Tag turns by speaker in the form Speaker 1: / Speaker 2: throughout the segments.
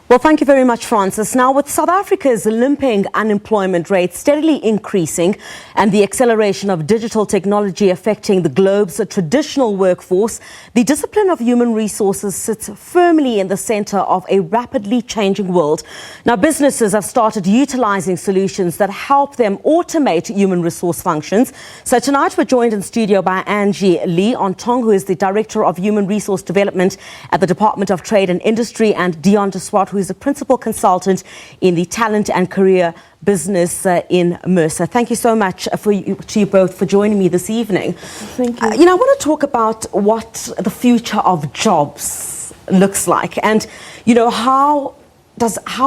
Speaker 1: Well, thank you very much, Francis. Now, with South Africa's limping unemployment rate steadily increasing and the acceleration of digital technology affecting the globe's traditional workforce, the discipline of human resources sits firmly in the center of a rapidly changing world. Now, businesses have started utilizing solutions that help them automate human resource functions. So tonight we're joined in studio by Angie Lee Ontong, who is the Director of Human Resource Development at the Department of Trade and Industry, and Deon, who is a principal consultant in the talent and career business in Mercer. Thank you so much to you both for joining me this evening.
Speaker 2: Thank you.
Speaker 1: I want to talk about what the future of jobs looks like, and how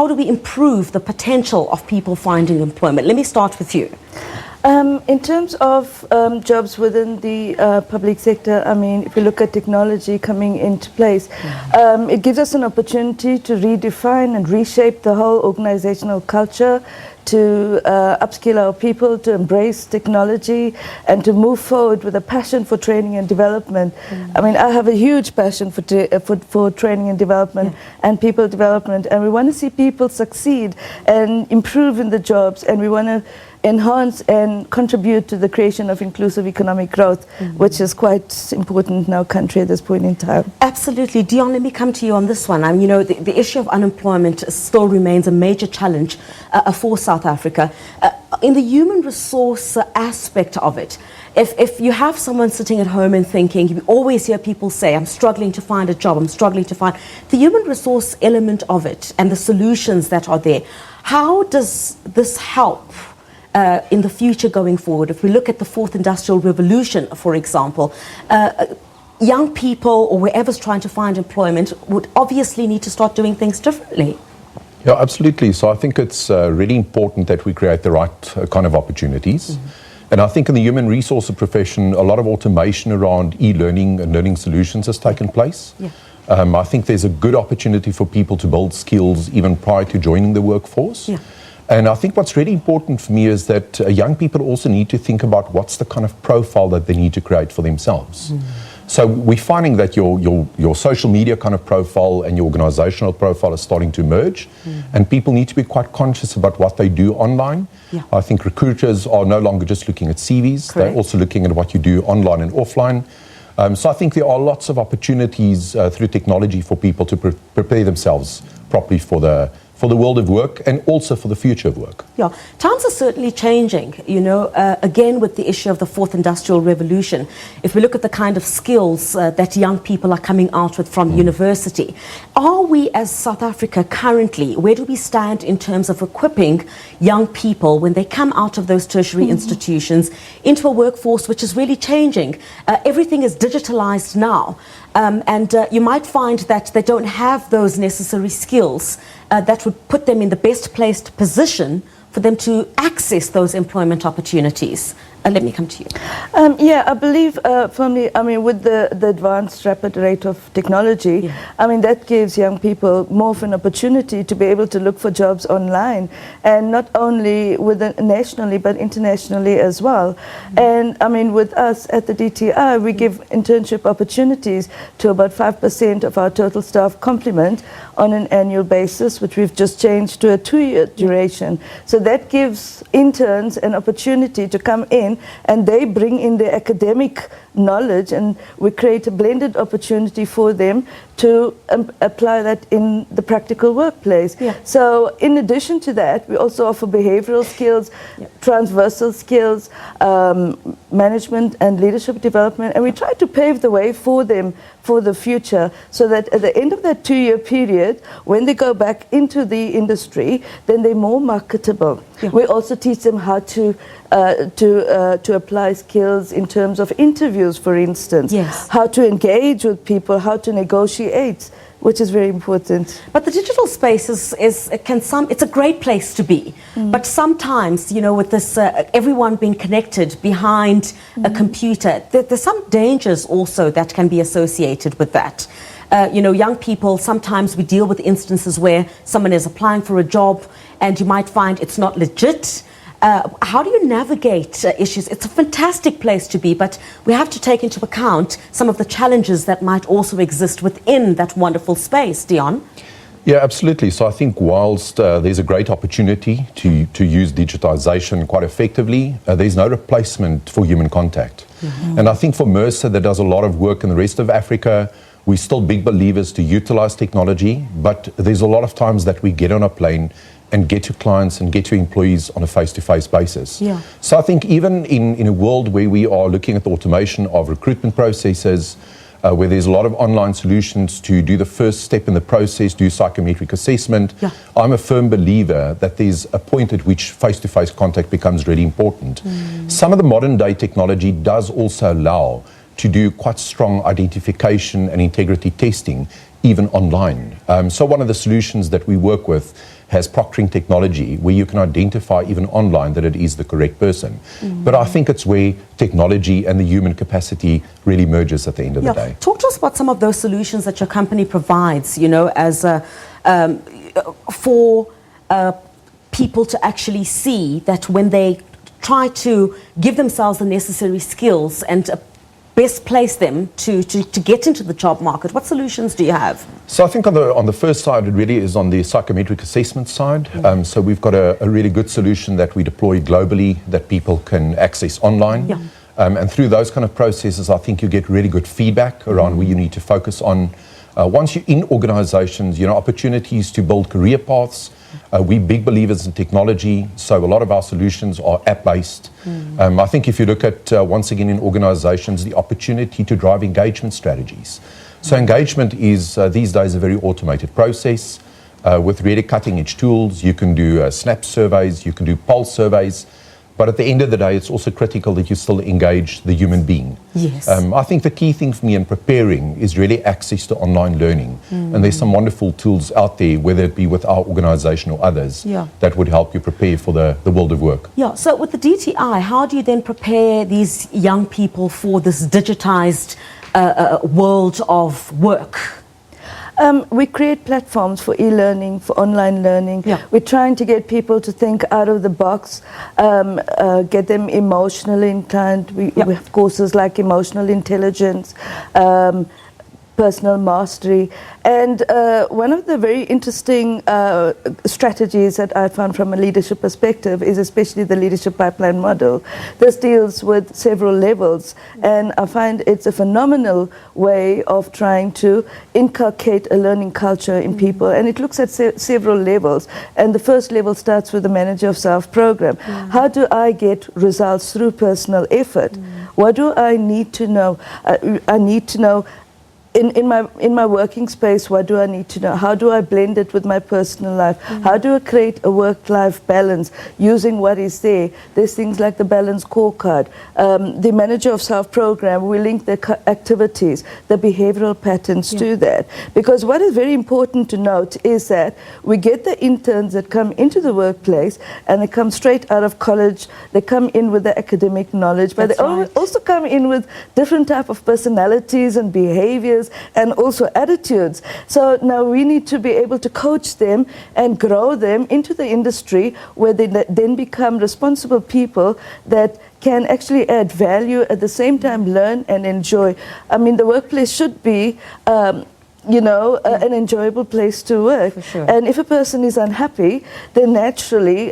Speaker 1: do we improve the potential of people finding employment? Let me start with you.
Speaker 2: In terms of jobs within the public sector, I mean, if we look at technology coming into place, it gives us an opportunity to redefine and reshape the whole organizational culture, to upskill our people, to embrace technology, and to move forward with a passion for training and development. I mean, I have a huge passion for training and development and people development, and we want to see people succeed and improve in the jobs, and we want to enhance and contribute to the creation of inclusive economic growth, which is quite important in our country at this point in time.
Speaker 1: Absolutely. Deon, let me come to you on this one. The issue of unemployment still remains a major challenge for South Africa. In the human resource aspect of it, if you have someone sitting at home and thinking, you always hear people say, I'm struggling to find a job, I'm struggling to find the human resource element of it and the solutions that are there. How does this help in the future going forward? If we look at the fourth industrial revolution, for example, young people or whoever's trying to find employment would obviously need to start doing things differently.
Speaker 3: Yeah, absolutely. So I think it's really important that we create the right kind of opportunities. And I think in the human resources profession, a lot of automation around e-learning and learning solutions has taken place. I think there's a good opportunity for people to build skills even prior to joining the workforce. And I think what's really important for me is that young people also need to think about what's the kind of profile that they need to create for themselves. So we're finding that your social media kind of profile and your organizational profile is starting to merge, and people need to be quite conscious about what they do online. I think recruiters are no longer just looking at CVs, they're also looking at what you do online and offline. So I think there are lots of opportunities through technology for people to prepare themselves properly for the world of work and also for the future of work.
Speaker 1: Yeah, times are certainly changing, again with the issue of the fourth industrial revolution. If we look at the kind of skills that young people are coming out with from university, are we as South Africa currently, where do we stand in terms of equipping young people when they come out of those tertiary institutions into a workforce which is really changing? Everything is digitalized now, and you might find that they don't have those necessary skills that would put them in the best placed position for them to access those employment opportunities. Let me come to you.
Speaker 2: Yeah, I believe firmly, with the advanced rapid rate of technology, that gives young people more of an opportunity to be able to look for jobs online, and not only nationally but internationally as well. And with us at the DTI, we give internship opportunities to about 5% of our total staff complement on an annual basis, which we've just changed to a 2-year duration. So that gives interns an opportunity to come in, and they bring in their academic knowledge, and we create a blended opportunity for them to apply that in the practical workplace. So in addition to that, we also offer behavioral skills, transversal skills, management and leadership development, and we try to pave the way for them for the future, so that at the end of that 2-year period, when they go back into the industry, then they're more marketable. We also teach them how to apply skills in terms of interviews, for instance, how to engage with people, how to negotiate, which is very important.
Speaker 1: But the digital space it's a great place to be. But sometimes, with this everyone being connected behind a computer, there's some dangers also that can be associated with that. Young people, sometimes we deal with instances where someone is applying for a job and you might find it's not legit. How do you navigate issues? It's a fantastic place to be, but we have to take into account some of the challenges that might also exist within that wonderful space. Deon?
Speaker 3: Yeah, absolutely. So I think whilst there's a great opportunity to use digitization quite effectively, there's no replacement for human contact. And I think for Mercer, that does a lot of work in the rest of Africa, we're still big believers to utilize technology, but there's a lot of times that we get on a plane and get to clients and get to employees on a face-to-face basis.
Speaker 1: Yeah.
Speaker 3: So I think even in a world where we are looking at the automation of recruitment processes, where there's a lot of online solutions to do the first step in the process, do psychometric assessment.
Speaker 1: Yeah.
Speaker 3: I'm a firm believer that there's a point at which face-to-face contact becomes really important. Some of the modern day technology does also allow to do quite strong identification and integrity testing, even online. So one of the solutions that we work with has proctoring technology where you can identify even online that it is the correct person. But I think it's where technology and the human capacity really merges at the end of the day.
Speaker 1: Talk to us about some of those solutions that your company provides, you know, as for people to actually see that when they try to give themselves the necessary skills and best place them to get into the job market. What solutions do you have?
Speaker 3: So I think on the first side, it really is on the psychometric assessment side. So we've got a really good solution that we deploy globally that people can access online.
Speaker 1: Yeah.
Speaker 3: And through those kind of processes, I think you get really good feedback around where you need to focus on. Once you're in organizations, you know, opportunities to build career paths. We're big believers in technology, so a lot of our solutions are app-based. I think if you look at, once again, in organizations, the opportunity to drive engagement strategies. So engagement is, these days, a very automated process. With really cutting-edge tools, you can do snap surveys, you can do pulse surveys, but at the end of the day, it's also critical that you still engage the human being.
Speaker 1: Yes.
Speaker 3: I think the key thing for me in preparing is really access to online learning. And there's some wonderful tools out there, whether it be with our organization or others, that would help you prepare for the world of work.
Speaker 1: Yeah, so with the DTI, how do you then prepare these young people for this digitized world of work?
Speaker 2: We create platforms for e-learning, for online learning.
Speaker 1: Yeah.
Speaker 2: We're trying to get people to think out of the box, get them emotionally inclined. We have courses like emotional intelligence, personal mastery. And one of the very interesting strategies that I found from a leadership perspective is especially the leadership pipeline model. This deals with several levels, and I find it's a phenomenal way of trying to inculcate a learning culture in people, and it looks at several levels. And the first level starts with the manager of self program. How do I get results through personal effort? What do I need to know? I need to know in my working space, what do I need to know? How do I blend it with my personal life? How do I create a work-life balance using what is there? There's things like the balance scorecard. The manager of self program, we link the activities, the behavioral patterns to that. Because what is very important to note is that we get the interns that come into the workplace and they come straight out of college. They come in with the academic knowledge, but they also come in with different type of personalities and behaviors and also attitudes. So now we need to be able to coach them and grow them into the industry where they then become responsible people that can actually add value, at the same time learn and enjoy. I mean, the workplace should be an enjoyable place to work.
Speaker 1: For sure.
Speaker 2: And if a person is unhappy, then naturally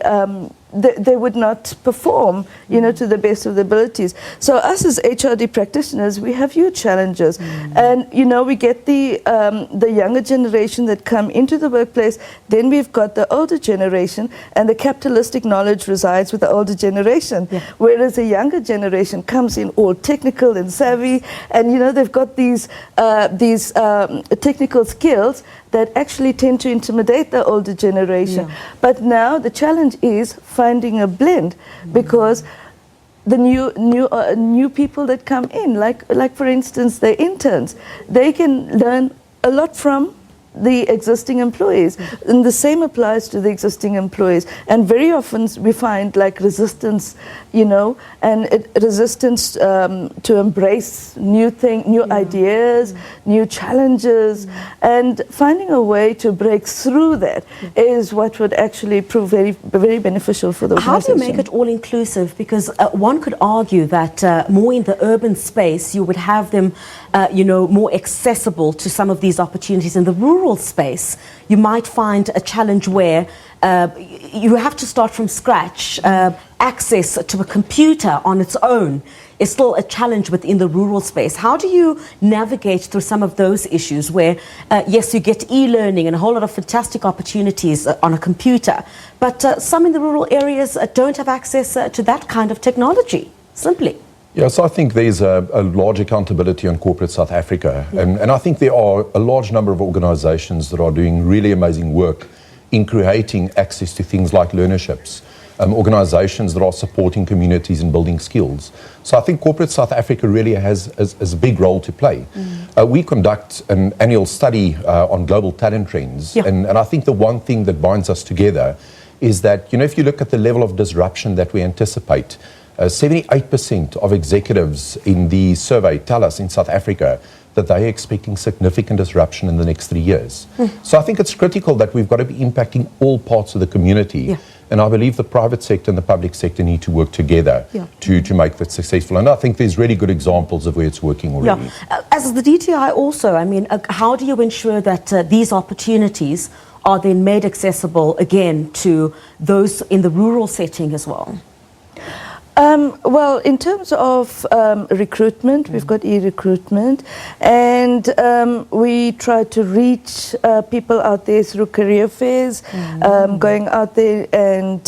Speaker 2: they would not perform, to the best of their abilities. So us as HRD practitioners, we have huge challenges. And, we get the younger generation that come into the workplace, then we've got the older generation, and the capitalistic knowledge resides with the older generation. Whereas the younger generation comes in all technical and savvy, and, they've got these technical skills that actually tend to intimidate the older generation. But now the challenge is finding a blend, because the new people that come in, like for instance the interns, they can learn a lot from the existing employees, and the same applies to the existing employees. And very often we find like resistance, and resistance to embrace new ideas, new challenges, and finding a way to break through that is what would actually prove very, very beneficial for the organization.
Speaker 1: How do you make it all inclusive? Because one could argue that more in the urban space, you would have them, more accessible to some of these opportunities. In the rural rural space, you might find a challenge where you have to start from scratch. Access to a computer on its own is still a challenge within the rural space. How do you navigate through some of those issues where, yes, you get e-learning and a whole lot of fantastic opportunities on a computer, but some in the rural areas don't have access to that kind of technology, simply?
Speaker 3: Yes, I think there's a large accountability on corporate South Africa.
Speaker 1: Yeah.
Speaker 3: And I think there are a large number of organizations that are doing really amazing work in creating access to things like learnerships, organizations that are supporting communities and building skills. So I think corporate South Africa really has a big role to play. We conduct an annual study on global talent trends.
Speaker 1: Yeah.
Speaker 3: And I think the one thing that binds us together is that, if you look at the level of disruption that we anticipate, 78% of executives in the survey tell us in South Africa that they are expecting significant disruption in the next 3 years. So I think it's critical that we've got to be impacting all parts of the community.
Speaker 1: Yeah.
Speaker 3: And I believe the private sector and the public sector need to work together to make that successful. And I think there's really good examples of where it's working already.
Speaker 1: Yeah. As the DTI also, how do you ensure that these opportunities are then made accessible again to those in the rural setting as well?
Speaker 2: Well, in terms of recruitment, we've got e-recruitment, and we try to reach people out there through career fairs, going out there and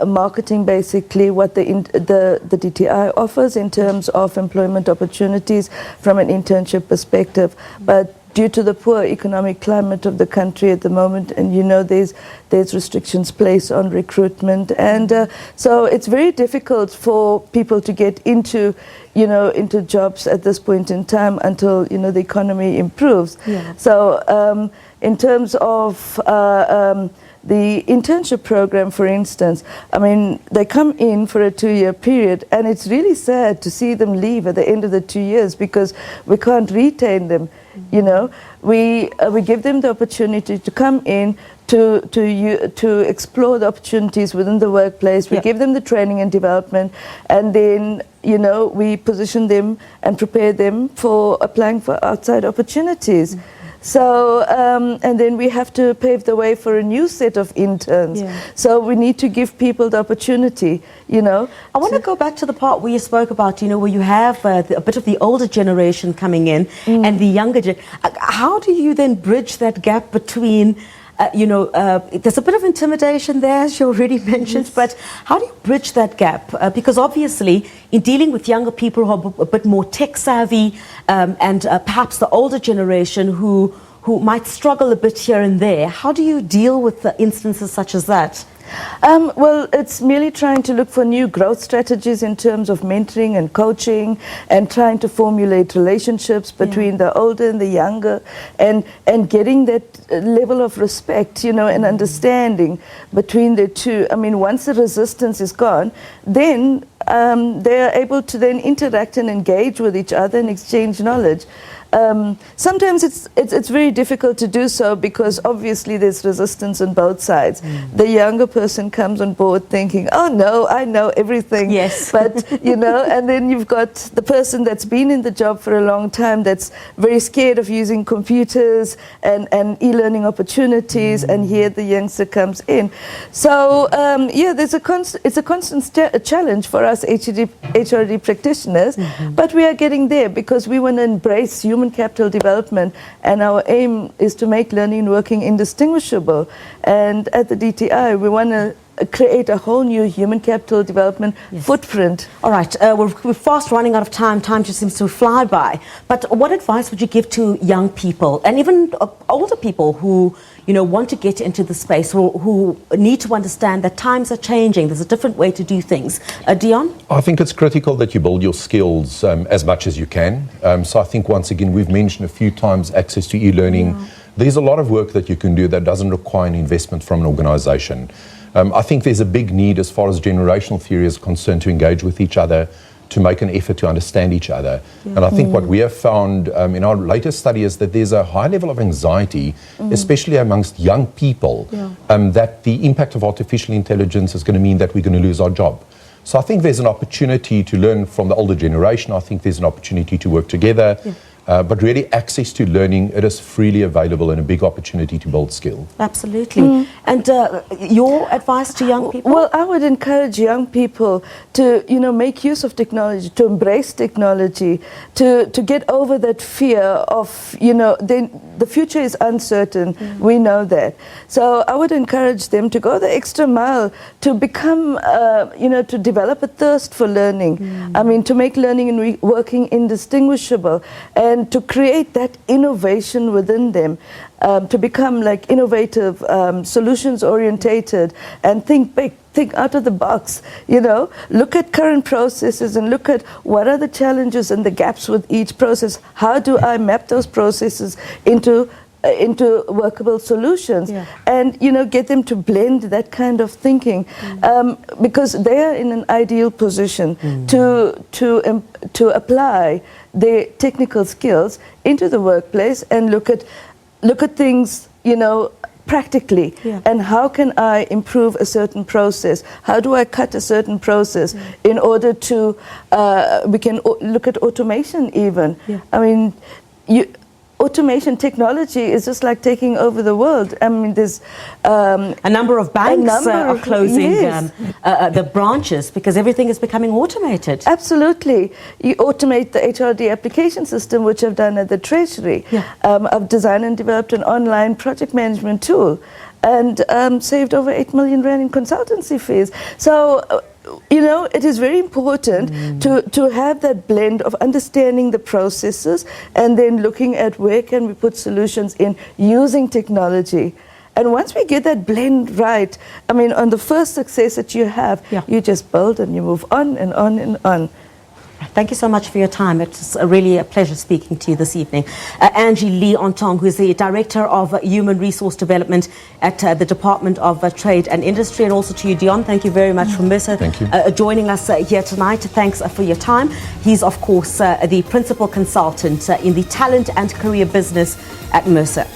Speaker 2: marketing basically what the DTI offers in terms of employment opportunities from an internship perspective. But due to the poor economic climate of the country at the moment, and there's restrictions placed on recruitment, and so it's very difficult for people to get into jobs at this point in time until the economy improves.
Speaker 1: Yeah.
Speaker 2: So in terms of the internship program, for instance, they come in for a 2-year period, and it's really sad to see them leave at the end of the 2 years because we can't retain them. We give them the opportunity to come in to explore the opportunities within the workplace. We give them the training and development, and then we position them and prepare them for applying for outside opportunities. So, and then we have to pave the way for a new set of interns.
Speaker 1: Yeah.
Speaker 2: So we need to give people the opportunity, I
Speaker 1: want to go back to the part where you spoke about, where you have a bit of the older generation coming in and the younger how do you then bridge that gap between, there's a bit of intimidation there, as you already mentioned, but how do you bridge that gap? Because obviously, in dealing with younger people who are a bit more tech savvy and perhaps the older generation who might struggle a bit here and there, how do you deal with instances such as that?
Speaker 2: Well, it's merely trying to look for new growth strategies in terms of mentoring and coaching, and trying to formulate relationships between the older and the younger, and getting that level of respect, and understanding between the two. Once the resistance is gone, then they are able to then interact and engage with each other and exchange knowledge. Sometimes it's very difficult to do so because obviously there's resistance on both sides. The younger person comes on board thinking, oh no, I know everything.
Speaker 1: Yes.
Speaker 2: But, and then you've got the person that's been in the job for a long time that's very scared of using computers and e-learning opportunities, and here the youngster comes in. So, it's a constant challenge for us HRD practitioners, but we are getting there because we want to embrace human capital development, and our aim is to make learning and working indistinguishable. And at the DTI, we want to create a whole new human capital development footprint.
Speaker 1: All right, we're fast running out of time. Time just seems to fly by. But what advice would you give to young people and even older people who want to get into the space, who need to understand that times are changing? There's a different way to do things. Deon?
Speaker 3: I think it's critical that you build your skills as much as you can. So I think, once again, we've mentioned a few times access to e-learning. There's a lot of work that you can do that doesn't require an investment from an organization. I think there's a big need, as far as generational theory is concerned, to engage with each other, to make an effort to understand each other. And I think what we have found in our latest study is that there's a high level of anxiety, especially amongst young people, that the impact of artificial intelligence is going to mean that we're going to lose our job. So I think there's an opportunity to learn from the older generation. I think there's an opportunity to work together. but really access to learning, it is freely available and a big opportunity to build skill.
Speaker 1: Absolutely. And your advice to young people?
Speaker 2: Well, I would encourage young people to, make use of technology, to embrace technology, to get over that fear of, the future is uncertain. We know that. So I would encourage them to go the extra mile, to become, to develop a thirst for learning. I mean, to make learning and working indistinguishable, and to create that innovation within them. To become like innovative, solutions orientated, and think big, think out of the box, look at current processes and look at what are the challenges and the gaps with each process. How do I map those processes into workable solutions, and get them to blend that kind of thinking, because they are in an ideal position to apply their technical skills into the workplace and look at things, practically, and how can I improve a certain process? How do I cut a certain process in order to, we can look at automation even. I mean, automation technology is just like taking over the world. I mean, there's
Speaker 1: a number of banks are closing the branches because everything is becoming automated.
Speaker 2: Absolutely. You automate the HRD application system, which I've done at the Treasury. I've designed and developed an online project management tool and saved over 8 million rand in consultancy fees. So, it is very important to have that blend of understanding the processes and then looking at where can we put solutions in using technology. And once we get that blend right, I mean, on the first success that you have, you just build and you move on and on and on.
Speaker 1: Thank you so much for your time. It's really a pleasure speaking to you this evening. Angie Lee Ontong, who is the Director of Human Resource Development at the Department of Trade and Industry, and also to you, Deon. Thank you very much from Mercer joining us here tonight. Thanks for your time. He's, of course, the Principal Consultant in the Talent and Career Business at Mercer.